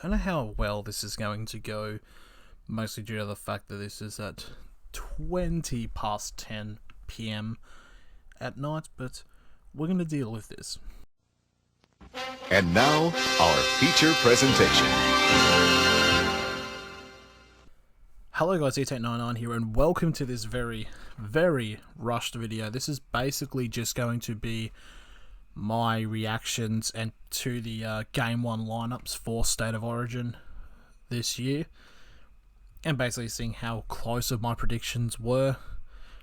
Don't know how well this is going to go, mostly due to the fact that this is at 20 past 10 p.m. at night, but we're going to deal with this. And now, our feature presentation. Hello guys, E899 here, and welcome to this very, very rushed video. This is basically just going to be my reactions and to the Game 1 lineups for State of Origin this year, and basically seeing how close of my predictions were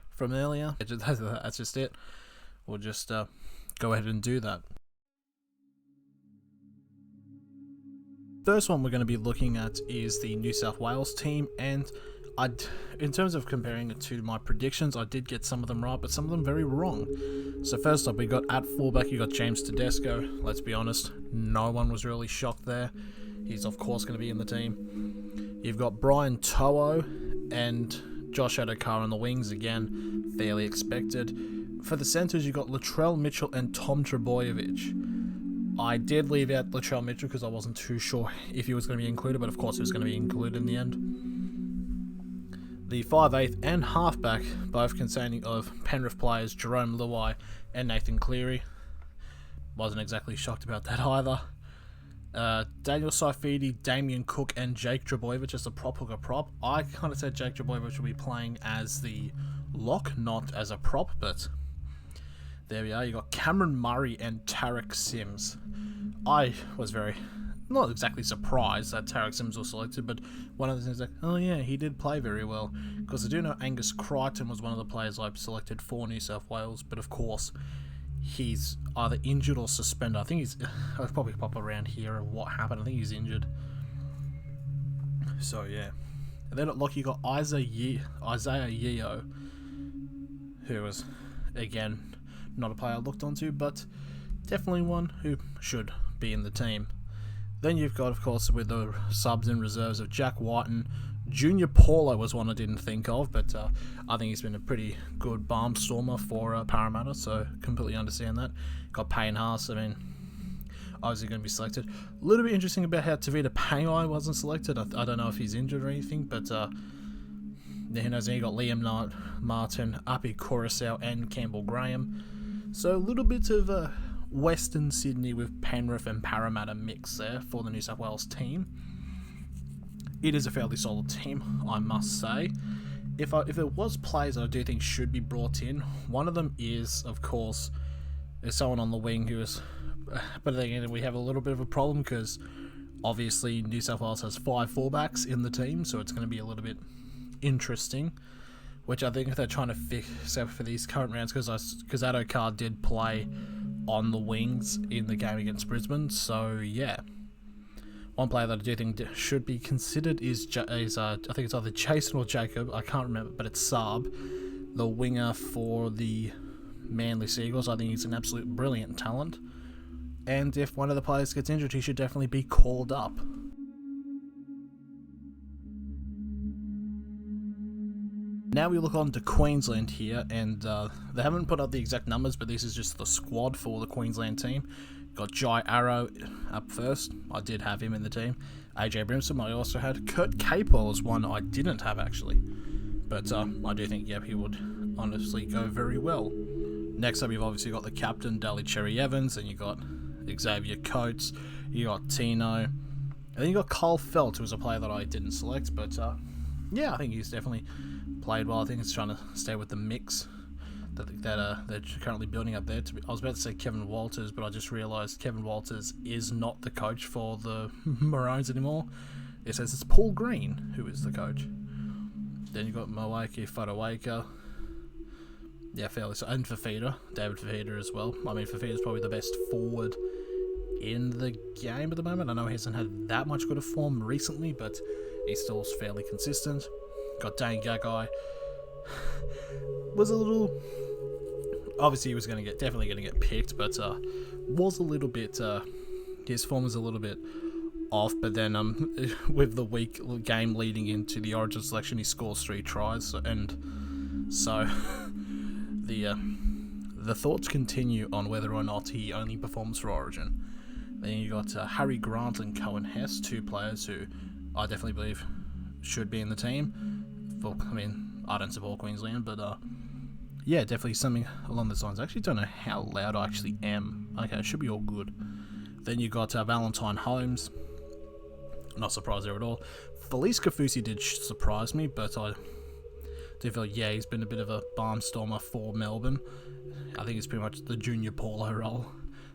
from earlier. That's just it. We'll just go ahead and do that. First one we're going to be looking at is the New South Wales team, and in terms of comparing it to my predictions, I did get some of them right, but some of them very wrong. So first up, we got at fullback, you got James Tedesco. Let's be honest, no one was really shocked there. He's of course going to be in the team. You've got Brian To'o and Josh Adokar on the wings, again, fairly expected. For the centres, you've got Latrell Mitchell and Tom Trbojevic. I did leave out Latrell Mitchell because I wasn't too sure if he was going to be included, but of course he was going to be included in the end. The 5'8" and halfback, both consisting of Penrith players Jerome Luai and Nathan Cleary. Wasn't exactly shocked about that either. Daniel Saifidi, Damien Cook, and Jake Trbojevic as a prop hooker prop. I kind of said Jake Trbojevic will be playing as the lock, not as a prop, but there we are. You got Cameron Murray and Tarek Sims. I was not exactly surprised that Tarek Sims was selected, but one of the things like, oh yeah, he did play very well. Because I do know Angus Crichton was one of the players I selected for New South Wales, but of course, he's either injured or suspended. I think I'll probably pop around here of what happened. I think he's injured. So yeah. And then at lock, you got Isaiah Yeo, who was, again, not a player I looked onto, but definitely one who should be in the team. Then you've got, of course, with the subs and reserves of Jack Whiten. Junior Paulo was one I didn't think of, but I think he's been a pretty good barnstormer for Parramatta, so completely understand that. Got Payne Haas, I mean, obviously going to be selected. A little bit interesting about how Tavita Pangai wasn't selected. I don't know if he's injured or anything, but who knows. Then you got Liam Martin, Api Coruscant, and Campbell Graham. So a little bit of Western Sydney with Penrith and Parramatta mix there for the New South Wales team. It is a fairly solid team, I must say. If there was players that I do think should be brought in, one of them is, of course, there's someone on the wing who is... But again, we have a little bit of a problem because obviously New South Wales has 5 fullbacks in the team, so it's going to be a little bit interesting, which I think they're trying to fix out for these current rounds, because Adokar did play on the wings in the game against Brisbane. So yeah, one player that I do think should be considered is I think it's either Jason or Jacob, I can't remember, but it's Saab, the winger for the Manly Seagulls. I think he's an absolute brilliant talent, and if one of the players gets injured, he should definitely be called up. Now we look on to Queensland here, and they haven't put up the exact numbers, but this is just the squad for the Queensland team. Got Jai Arrow up first. I did have him in the team. AJ Brimson I also had. Kurt Capewell is one I didn't have actually, but I do think, yep, he would honestly go very well. Next up, you've obviously got the captain, Daly Cherry Evans, and you got Xavier Coates, you got Tino, and then you got Kyle Felt, who was a player that I didn't select, but yeah, I think he's definitely played well. I think it's trying to stay with the mix that they're currently building up there. I was about to say Kevin Walters, but I just realised Kevin Walters is not the coach for the Maroons anymore. It says it's Paul Green who is the coach. Then you've got Moaki Fodawaker. Yeah, fairly so. And Fafita, David Fafita as well. I mean, Fafita's probably the best forward in the game at the moment. I know he hasn't had that much good a form recently, but he's still fairly consistent. Got Dane Gagai. Was a little... Obviously, he was definitely going to get picked, but was a little bit... his form was a little bit off, but then with the week game leading into the Origin selection, he scores 3 tries, and so the thoughts continue on whether or not he only performs for Origin. Then you got Harry Grant and Cohen Hess, 2 players who I definitely believe should be in the team. I don't support Queensland, but yeah, definitely something along those lines. I actually don't know how loud I actually am. Okay, it should be all good. Then you got Valentine Holmes. Not surprised there at all. Felice Kafusi did surprise me, but I do feel, yeah, he's been a bit of a barnstormer for Melbourne. I think it's pretty much the junior Paulo role.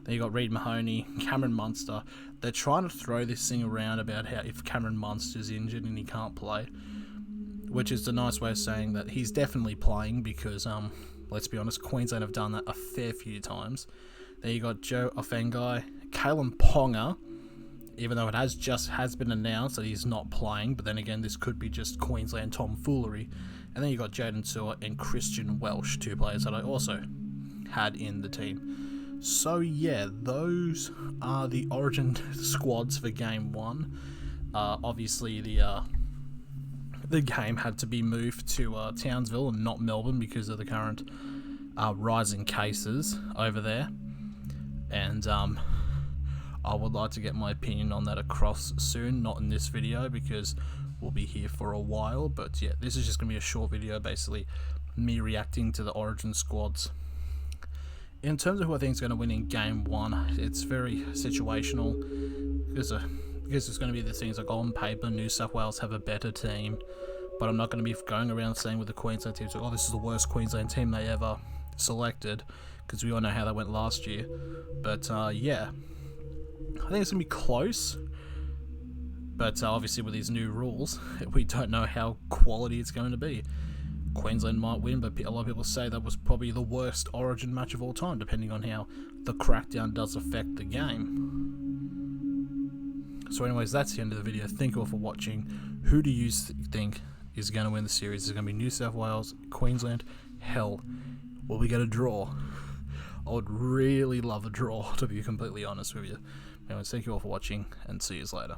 Then you got Reid Mahoney, Cameron Munster. They're trying to throw this thing around about how if Cameron Munster's injured and he can't play, which is the nice way of saying that he's definitely playing because, let's be honest, Queensland have done that a fair few times. Then you got Joe Offengai, Kalen Ponga, even though it has been announced that he's not playing, but then again, this could be just Queensland tomfoolery. And then you got Jaden Sewer and Christian Welsh, 2 players that I also had in the team. So yeah, those are the Origin squads for Game 1. Obviously, the game had to be moved to Townsville and not Melbourne because of the current rising cases over there. And I would like to get my opinion on that across soon, not in this video because we'll be here for a while. But yeah, this is just going to be a short video, basically me reacting to the Origin squads. In terms of who I think is going to win in Game 1, it's very situational because it's going to be the things like on paper, New South Wales have a better team, but I'm not going to be going around saying with the Queensland teams, like, oh, this is the worst Queensland team they ever selected, because we all know how that went last year. But yeah, I think it's going to be close, but obviously with these new rules, we don't know how quality it's going to be. Queensland might win, but a lot of people say that was probably the worst Origin match of all time, depending on how the crackdown does affect the game. So anyways, that's the end of the video. Thank you all for watching. Who do you think is going to win the series? Is it going to be New South Wales, Queensland? Hell, will we get a draw? I would really love a draw, to be completely honest with you. Anyways, thank you all for watching, and see you later.